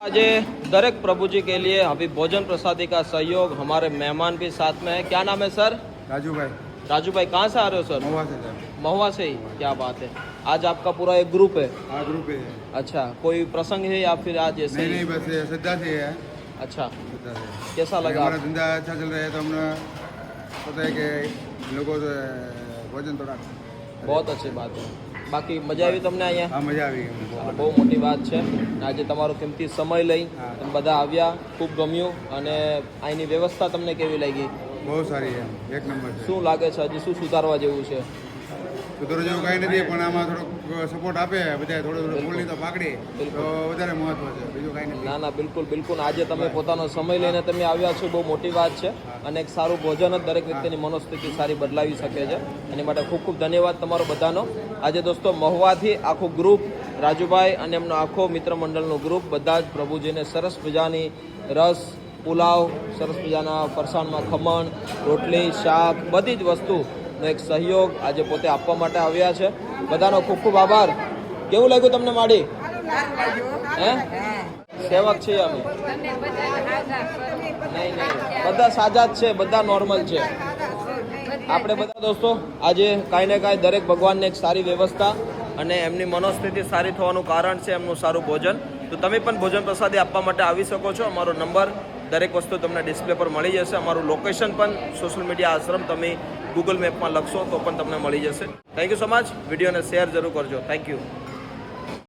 आज दरेक प्रभु जी के लिए अभी भोजन प्रसादी का सहयोग हमारे मेहमान भी साथ में है। क्या नाम है सर? राजू भाई। राजू भाई कहाँ से आ रहे हो सर? महुआ से सर। महुआ से ही, क्या बात है। आज आपका पूरा एक ग्रुप है? हाँ ग्रुप है। अच्छा, कोई प्रसंग है या फिर आज ऐसे नहीं बस श्रद्धा से है। अच्छा, श्रद्धा से। कैसा लगा? हमारा धंधा अच्छा चल रहा है तो हमने पता है कि लोगों से भोजन थोड़ा बहुत अच्छी बात है। બાકી મજા આવી તમને અહીંયા? हाँ मजा आ गई। બહુ મોટી વાત છે। આજે તમારો કિંમતી સમય લઈ તમે બધા આવ્યા, ખૂબ ગમ્યું। અને અહીંની વ્યવસ્થા તમને કેવી લાગી? बहुत सारी है, एक नंबर છે। શું લાગે છે હજી શું સુધારવા જેવું છે? સુધારો જેવું કાંઈ નથી પણ આમાં થોડોક સપોર્ટ આપે બધા, થોડો બોલની તો પાકડી તો વધારે મહત્વ છે, બીજું કાંઈ નથી। ના ના, બિલકુલ બિલકુલ। આજે તમે પોતાનો સમય લઈને તમે આવ્યા છો, બહુ મોટી વાત છે। અને એક સારું ભોજન જ દરેક વ્યક્તિની મનોસ્થિતિ સારી બદલાવી શકે છે। એની માટે ખૂબ ખૂબ ધન્યવાદ તમારો બધાનો। આજે દોસ્તો મહુવાથી આખું ગ્રુપ, રાજુભાઈ અને એમનો આખો મિત્ર મંડળનું ગ્રુપ બધા જ પ્રભુજીને સરસ મજાની રસ, પુલાવ, સરસ મજાના ફરસાણમાં ખમણ, રોટલી, શાક, બધી જ વસ્તુનો એક સહયોગ આજે પોતે આપવા માટે આવ્યા છે। બધાનો ખૂબ ખૂબ આભાર। કેવું લાગ્યું તમને માડી? હે? સેવક છીએ અમે? નહીં નહીં, બધા સાજા જ છે, બધા નોર્મલ છે। આપણે બધા દોસ્તો આજે કાંઈ ને કાંઈ દરેક ભગવાનને એક સારી વ્યવસ્થા અને એમની મનોસ્થિતિ સારી થવાનું કારણ છે એમનું સારું ભોજન। તો તમે પણ ભોજન પ્રસાદી આપવા માટે આવી શકો છો। અમારો નંબર, દરેક વસ્તુ તમને ડિસ્પ્લે પર મળી જશે। અમારું લોકેશન પણ સોશિયલ મીડિયા આશ્રમ તમે ગૂગલ મેપમાં લખશો તો પણ તમને મળી જશે। Thank you so much. વિડીયોને શેર જરૂર કરજો। Thank you.